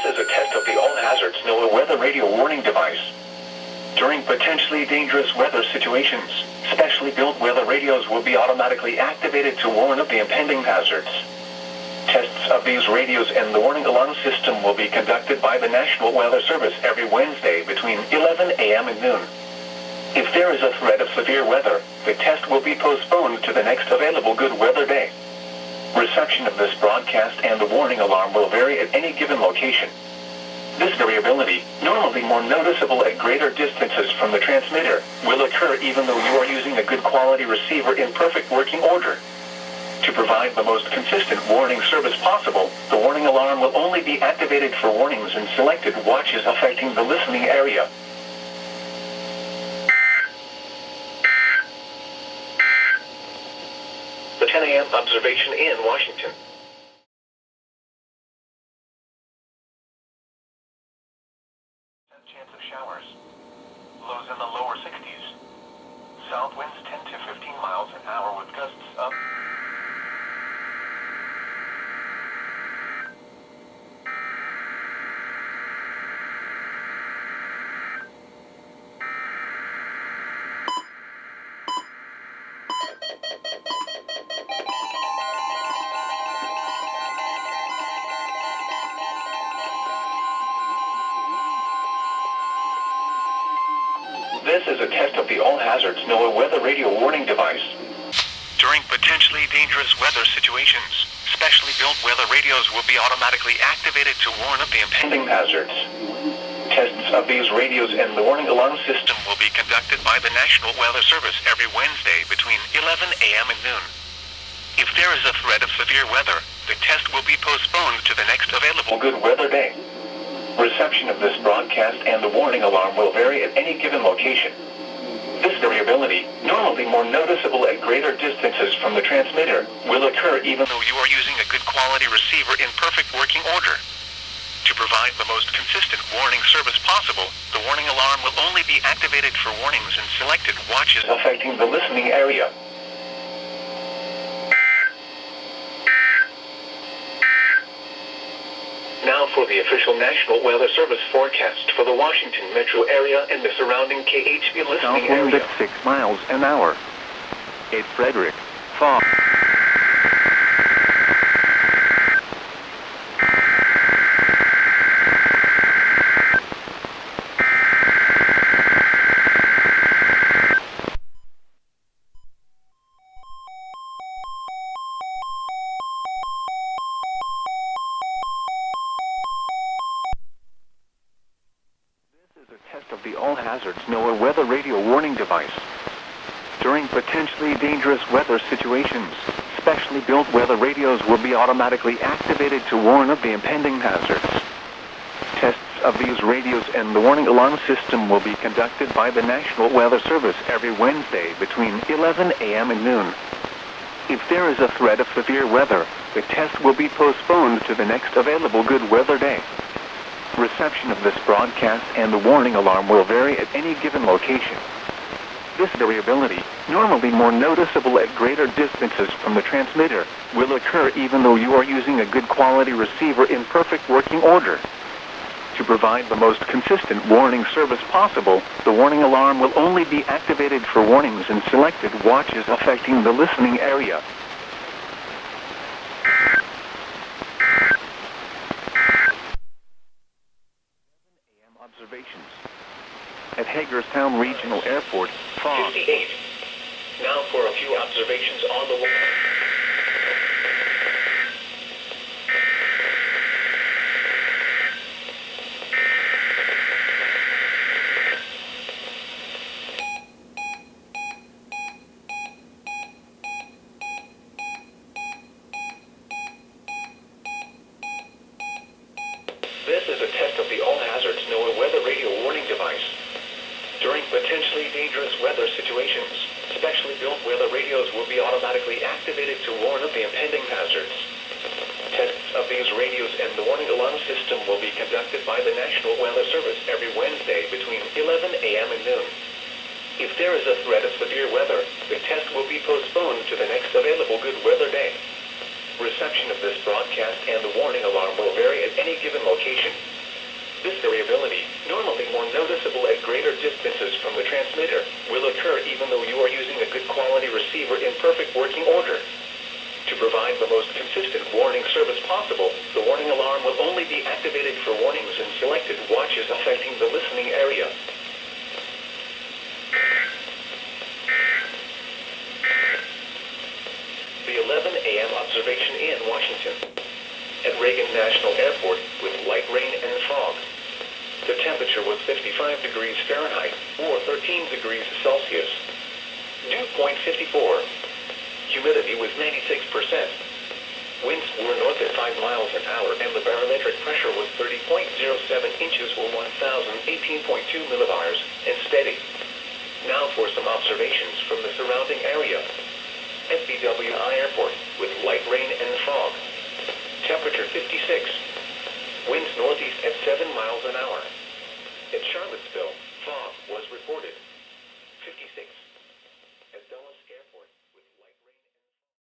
This is a test of the All Hazards NOAA weather radio warning device. During potentially dangerous weather situations, specially built weather radios will be automatically activated to warn of the impending hazards. Tests of these radios and the warning alarm system will be conducted by the National Weather Service every Wednesday between 11 a.m. and noon. If there is a threat of severe weather, the test will be postponed to the next available good weather day. Reception of this broadcast and the warning alarm will vary at any given location. This variability, normally more noticeable at greater distances from the transmitter, will occur even though you are using a good quality receiver in perfect working order. To provide the most consistent warning service possible, the warning alarm will only be activated for warnings in selected watches affecting the listening area. The 10 a.m. observation in Washington. Chance of showers. Lows in the lower 60s. South winds 10 to 15 miles an hour with gusts up. This is a test of the All Hazards NOAA weather radio warning device. During potentially dangerous weather situations, specially built weather radios will be automatically activated to warn of the impending hazards. Tests of these radios and the warning alarm system will be conducted by the National Weather Service every Wednesday between 11 a.m. and noon. If there is a threat of severe weather, the test will be postponed to the next available good weather day. Reception of this broadcast and the warning alarm will vary at any given location. This variability, normally more noticeable at greater distances from the transmitter, will occur even though you are using a good quality receiver in perfect working order. To provide the most consistent warning service possible, the warning alarm will only be activated for warnings in selected watches affecting the listening area. Now for the official National Weather Service forecast for the Washington metro area and the surrounding KHB listening area. South wind at 6 miles an hour. At Frederick, fog. Of the All Hazards NOAA weather radio warning device. During potentially dangerous weather situations, specially built weather radios will be automatically activated to warn of the impending hazards. Tests of these radios and the warning alarm system will be conducted by the National Weather Service every Wednesday between 11 a.m. and noon. If there is a threat of severe weather, the test will be postponed to the next available good weather day. Reception of this broadcast and the warning alarm will vary at any given location. This variability, normally more noticeable at greater distances from the transmitter, will occur even though you are using a good quality receiver in perfect working order. To provide the most consistent warning service possible, the warning alarm will only be activated for warnings in selected watches affecting the listening area. Observations. At Hagerstown Regional Airport, fog. 58. Now for a few observations on the wall. This is a test of the All Hazards NOAA weather radio warning device. During potentially dangerous weather situations, specially built weather radios will be automatically activated to warn of the impending hazards. Tests of these radios and the warning alarm system will be conducted by the National Weather Service every Wednesday between 11 a.m. and noon. If there is a threat of severe weather, the test will be postponed to the next available good weather day. Reception of this broadcast and the warning alarm will vary at any given location. This variability, normally more noticeable at greater distances from the transmitter, will occur even though you are using a good quality receiver in perfect working order. To provide the most consistent warning service possible, the warning alarm will only be activated for warnings in selected watches affecting the listening area. The 11 a.m. observation in Washington. At Reagan National Airport with light rain and fog. The temperature was 55 degrees Fahrenheit, or 13 degrees Celsius. Dew point 54. Humidity was 96%. Winds were north at 5 miles an hour, and the barometric pressure was 30.07 inches or 1,018.2 millibars, and steady. Now for some observations from the surrounding area. At BWI Airport, with light rain